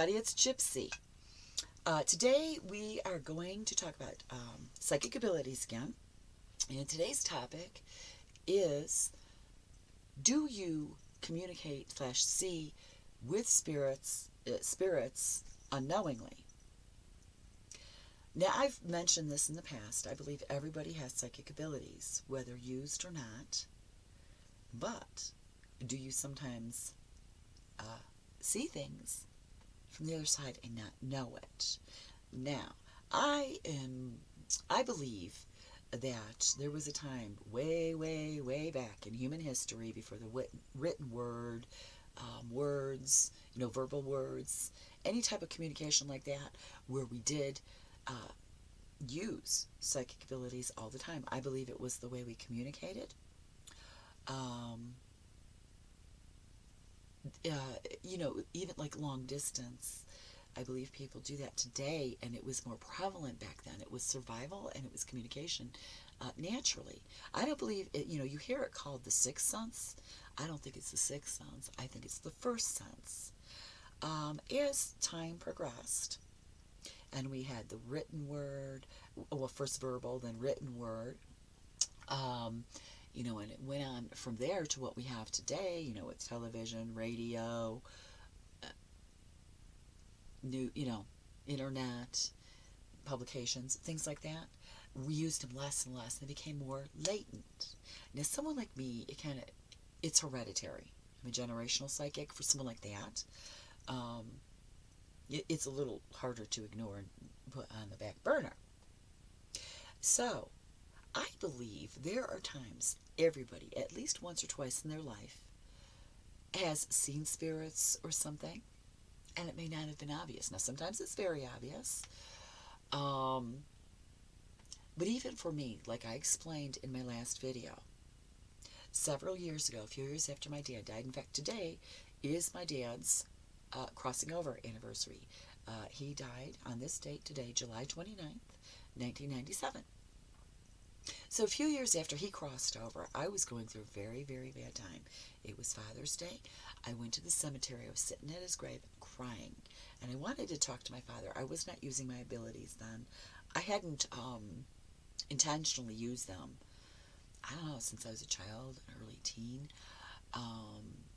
everybody, it's Gypsy. Today we are going to talk about psychic abilities again. And today's topic is, do you communicate / see with spirits unknowingly? Now, I've mentioned this in the past. I believe everybody has psychic abilities, whether used or not. But do you sometimes see things from the other side and not know it? Now, I believe that there was a time way, way, way back in human history before the written word, words, verbal words, any type of communication like that, where we did use psychic abilities all the time. I believe it was the way we communicated. Um, Even like long distance, I believe people do that today, and it was more prevalent back then. It was survival and it was communication naturally. I don't believe it, you hear it called the sixth sense. I don't think it's the sixth sense. I think it's the first sense. As time progressed, and we had the written word, well, first verbal, then written word, and it went on from there to what we have today, with television, radio, new, internet, publications, things like that. We used them less and less. They became more latent. Now, someone like me, it's hereditary. I'm a generational psychic. For someone like that, it's a little harder to ignore and put on the back burner. So, I believe there are times everybody, at least once or twice in their life, has seen spirits or something, and it may not have been obvious. Now, sometimes it's very obvious. But even for me, like I explained in my last video, several years ago, a few years after my dad died, in fact, today is my dad's crossing over anniversary. He died on this date today, July 29th, 1997. So a few years after he crossed over, I was going through a very, very bad time. It was Father's Day. I went to the cemetery. I was sitting at his grave crying, and I wanted to talk to my father. I was not using my abilities then. I hadn't intentionally used them, I don't know, since I was a child, an early teen.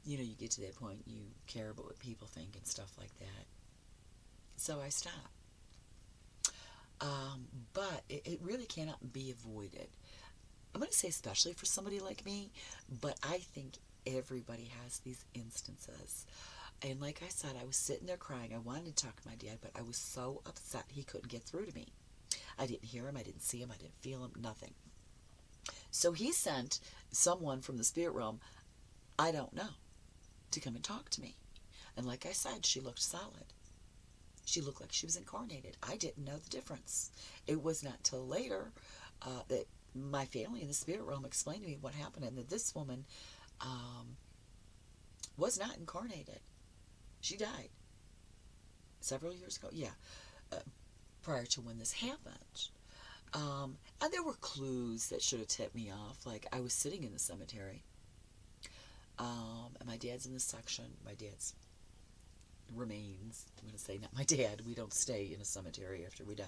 You get to that point, you care about what people think and stuff like that. So I stopped. But it really cannot be avoided. I'm going to say especially for somebody like me, but I think everybody has these instances. And like I said, I was sitting there crying. I wanted to talk to my dad, but I was so upset he couldn't get through to me. I didn't hear him, I didn't see him, I didn't feel him, nothing. So he sent someone from the spirit realm, I don't know, to come and talk to me. And like I said, she looked solid. She looked like she was incarnated. I didn't know the difference. It was not till later that my family in the spirit realm explained to me what happened, and that this woman was not incarnated. She died several years ago. Yeah, prior to when this happened. And there were clues that should have tipped me off. Like, I was sitting in the cemetery, and my dad's in this section. My dad's remains, I'm going to say, not my dad. We don't stay in a cemetery after we die.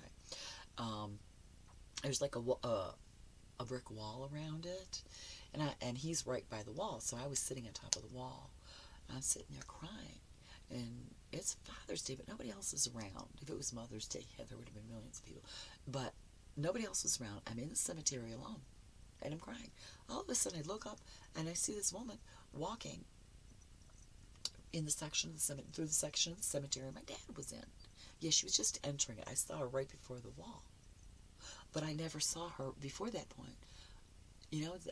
There's like a brick wall around it, and he's right by the wall. So I was sitting on top of the wall. I'm sitting there crying, and it's Father's Day, but nobody else is around. If it was Mother's Day, yeah, there would have been millions of people, but nobody else was around. I'm in the cemetery alone, and I'm crying. All of a sudden, I look up, and I see this woman walking in the section of the through the section of the cemetery my dad was in. Yeah, she was just entering it. I saw her right before the wall, but I never saw her before that point.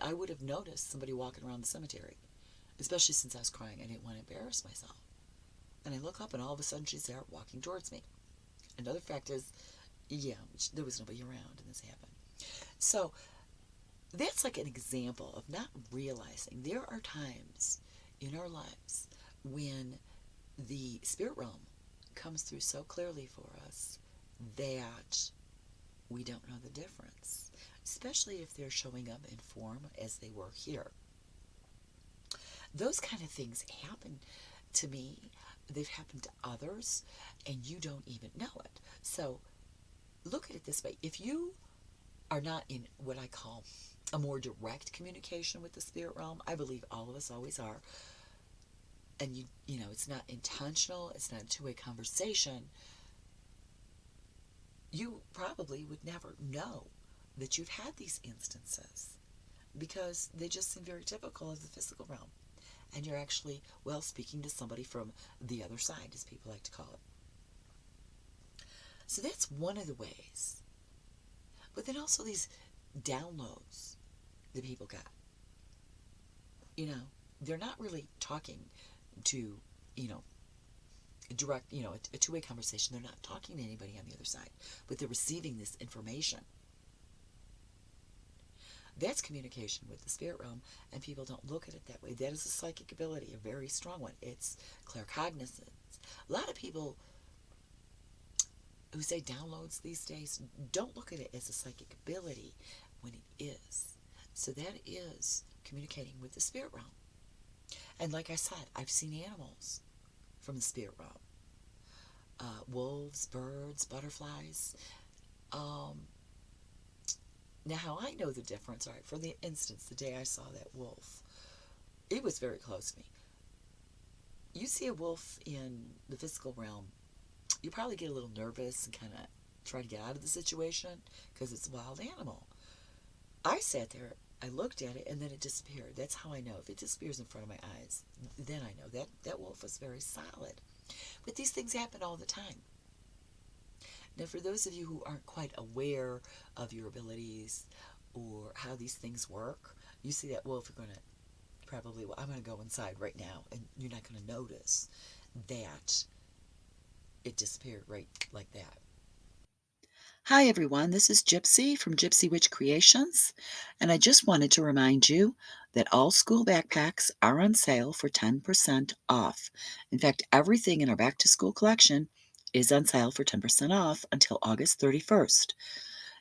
I would have noticed somebody walking around the cemetery, especially since I was crying. I didn't want to embarrass myself. And I look up, and all of a sudden, she's there walking towards me. Another fact is, yeah, there was nobody around, and this happened. So that's like an example of not realizing there are times in our lives when the spirit realm comes through so clearly for us that we don't know the difference, especially if they're showing up in form as they were here. Those kind of things happen to me they've happened to others and you don't even know it. So look at it this way. If you are not in what I call a more direct communication with the spirit realm, I believe all of us always are, and you know, it's not intentional, it's not a two-way conversation, you probably would never know that you've had these instances because they just seem very typical of the physical realm. And you're actually, well, speaking to somebody from the other side, as people like to call it. So that's one of the ways. But then also these downloads that people got. You know, they're not really talking to, you know, direct, you know, a two-way conversation. They're not talking to anybody on the other side, but they're receiving this information. That's communication with the spirit realm, and people don't look at it that way. That is a psychic ability, a very strong one. It's claircognizance. A lot of people who say downloads these days don't look at it as a psychic ability when it is. So that is communicating with the spirit realm. And like I said, I've seen animals from the spirit realm. Wolves, birds, butterflies. Now, how I know the difference, all right, for the instance, the day I saw that wolf, it was very close to me. You see a wolf in the physical realm, you probably get a little nervous and kind of try to get out of the situation because it's a wild animal. I sat there, I looked at it, and then it disappeared. That's how I know. If it disappears in front of my eyes, then I know that wolf was very solid. But these things happen all the time. Now, for those of you who aren't quite aware of your abilities or how these things work, you see that wolf, you're going to probably, well, I'm going to go inside right now, and you're not going to notice that it disappeared right like that. Hi, everyone. This is Gypsy from Gypsy Witch Creations, and I just wanted to remind you that all school backpacks are on sale for 10% off. In fact, everything in our back to school collection is on sale for 10% off until August 31st.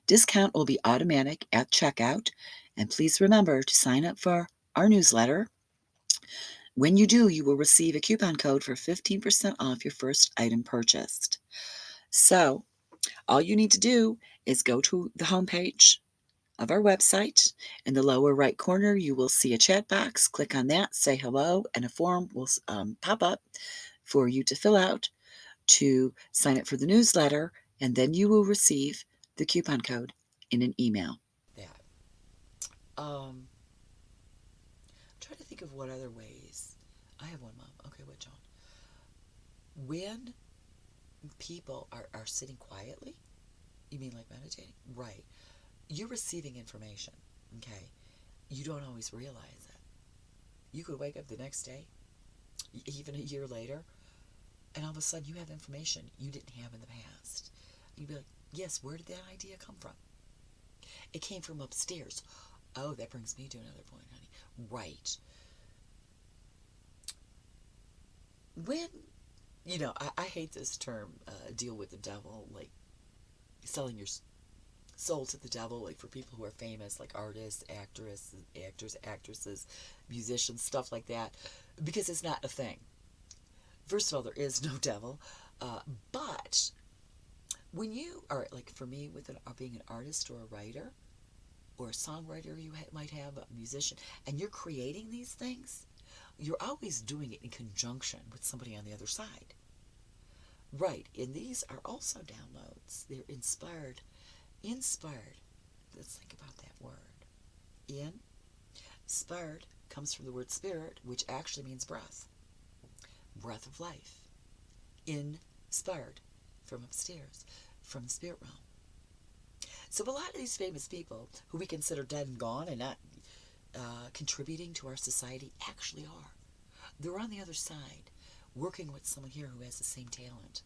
Discount will be automatic at checkout, and please remember to sign up for our newsletter. When you do, you will receive a coupon code for 15% off your first item purchased. So, all you need to do is go to the homepage of our website. In the lower right corner, you will see a chat box. Click on that, say hello, and a form will pop up for you to fill out to sign up for the newsletter, and then you will receive the coupon code in an email. That. Try to think of what other ways. I have one, Mom. Okay, what, John? When people are sitting quietly, you mean like meditating? Right. You're receiving information, okay? You don't always realize it. You could wake up the next day, even a year later, and all of a sudden you have information you didn't have in the past. You'd be like, yes, where did that idea come from? It came from upstairs. Oh, that brings me to another point, honey. Right. When, you know, I hate this term, deal with the devil, like selling your soul to the devil, like for people who are famous, like artists, actresses, musicians, stuff like that, because it's not a thing. First of all, there is no devil, but when you are, like for me, with being an artist or a writer or a songwriter, you might have a musician, and you're creating these things, you're always doing it in conjunction with somebody on the other side. Right, and these are also downloads. They're inspired. Let's think about that word. Inspired comes from the word spirit, which actually means breath. Breath of life. Inspired from upstairs, from the spirit realm. So a lot of these famous people who we consider dead and gone and not contributing to our society actually are. They're on the other side, working with someone here who has the same talent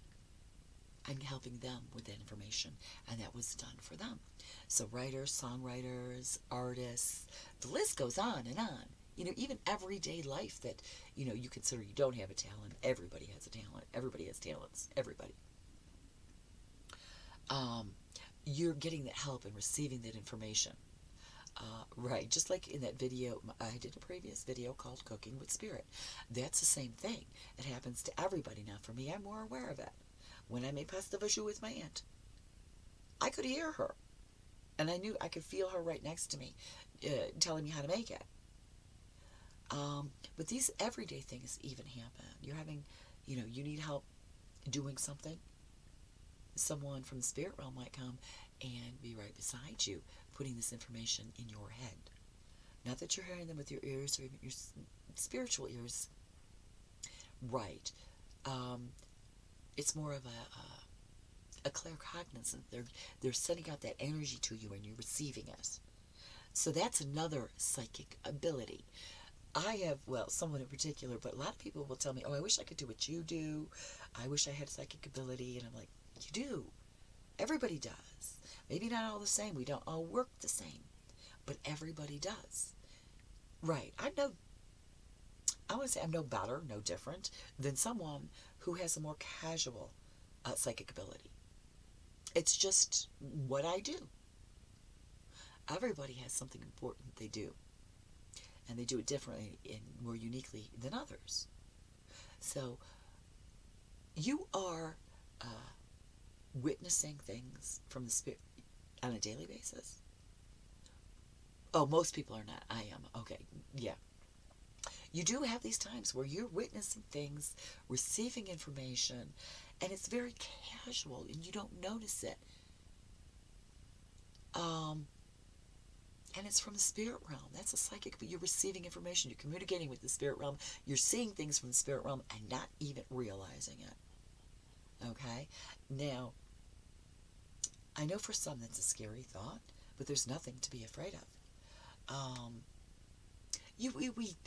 and helping them with that information, and that was done for them. So writers, songwriters, artists, the list goes on and on. You know, even everyday life that, you know, you consider you don't have a talent. Everybody has a talent. Everybody has talents. Everybody. You're getting that help and receiving that information. Right, just like in that video, I did a previous video called Cooking with Spirit. That's the same thing. It happens to everybody now. For me, I'm more aware of it. When I made pasta vachou with my aunt, I could hear her. And I knew I could feel her right next to me, telling me how to make it. But these everyday things even happen. You're having, you need help doing something. Someone from the spirit realm might come and be right beside you, putting this information in your head. Not that you're hearing them with your ears or even your spiritual ears. Right. It's more of a claircognizance. They're sending out that energy to you and you're receiving it. So that's another psychic ability. I have, well, someone in particular, but a lot of people will tell me, oh, I wish I could do what you do. I wish I had psychic ability. And I'm like, you do. Everybody does. Maybe not all the same. We don't all work the same. But everybody does. Right. I want to say I'm no better, no different than someone who has a more casual psychic ability. It's just what I do. Everybody has something important they do. And they do it differently and more uniquely than others. So you are witnessing things from the spirit on a daily basis. Oh, most people are not. I am. Okay, yeah. You do have these times where you're witnessing things, receiving information, and it's very casual and you don't notice it. And it's from the spirit realm. That's a psychic, but you're receiving information. You're communicating with the spirit realm. You're seeing things from the spirit realm and not even realizing it. Okay? Now, I know for some that's a scary thought, but there's nothing to be afraid of.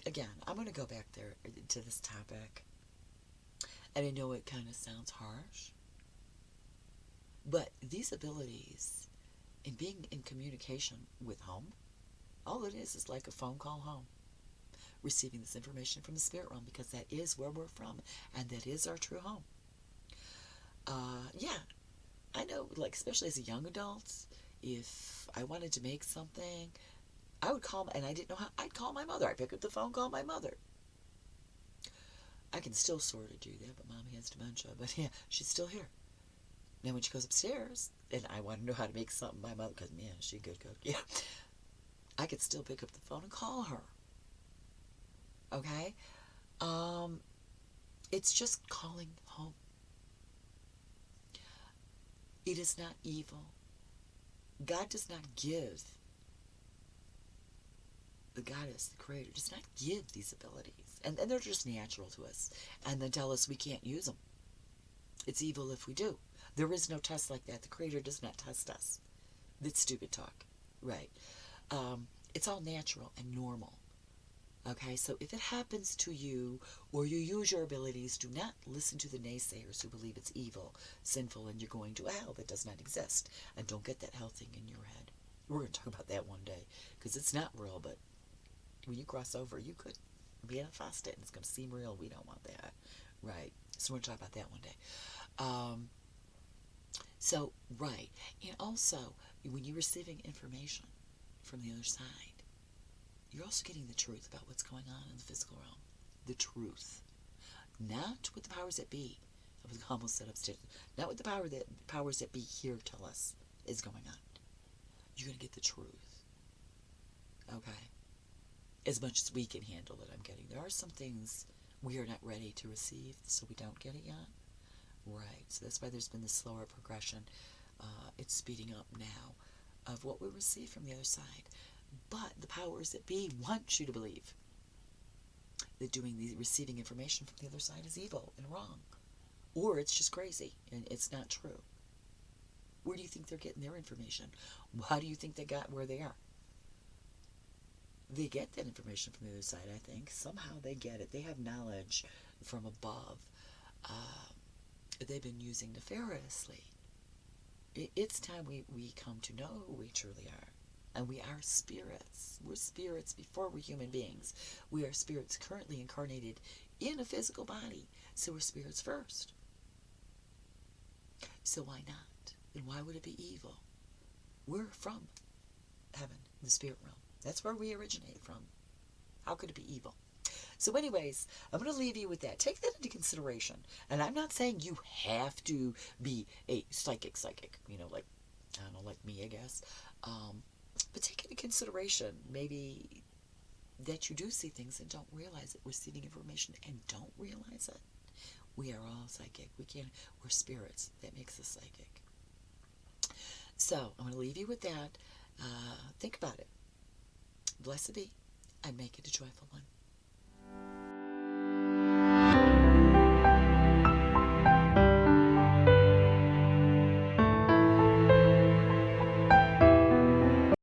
Again, I'm going to go back there to this topic. And I know it kind of sounds harsh, but these abilities in being in communication with home, all it is like a phone call home. Receiving this information from the spirit realm because that is where we're from and that is our true home. Yeah, I know, like, especially as a young adult, if I wanted to make something, I would call, and I didn't know how, I'd call my mother. I'd pick up the phone, call my mother. I can still sort of do that, but Mom has dementia. But yeah, she's still here. Now when she goes upstairs, and I want to know how to make something, my mother, because man, she good cook. Yeah, I could still pick up the phone and call her. Okay, it's just calling home. It is not evil. God does not give. The goddess, the creator, does not give these abilities. And they're just natural to us. And then tell us we can't use them. It's evil if we do. There is no test like that. The creator does not test us. That's stupid talk. Right. It's all natural and normal. Okay, so if it happens to you or you use your abilities, do not listen to the naysayers who believe it's evil, sinful, and you're going to hell that does not exist. And don't get that hell thing in your head. We're going to talk about that one day because it's not real, but when you cross over, you could manifest it and it's going to seem real. We don't want that. Right. So we're going to talk about that one day. Right. And also, when you're receiving information from the other side, you're also getting the truth about what's going on in the physical realm. The truth. Not what the powers that be, I was almost said upstairs, not what the powers that be here tell us is going on. You're going to get the truth. Okay? As much as we can handle it, I'm getting. There are some things we are not ready to receive, so we don't get it yet. Right. So that's why there's been this slower progression. It's speeding up now of what we receive from the other side. But the powers that be want you to believe that receiving information from the other side is evil and wrong. Or it's just crazy and it's not true. Where do you think they're getting their information? How do you think they got where they are? They get that information from the other side, I think. Somehow they get it. They have knowledge from above. They've been using nefariously. It's time we come to know who we truly are. And we are spirits. We're spirits before we're human beings. We are spirits currently incarnated in a physical body. So we're spirits first. So why not? And why would it be evil? We're from heaven, the spirit realm. That's where we originate from. How could it be evil? So anyways, I'm going to leave you with that. Take that into consideration. And I'm not saying you have to be a psychic, like, I don't know, like me, I guess. But take into consideration maybe that you do see things and don't realize it. Receiving information and don't realize it. We are all psychic. We're spirits. That makes us psychic. So I'm going to leave you with that. Think about it. Blessed be, and make it a joyful one.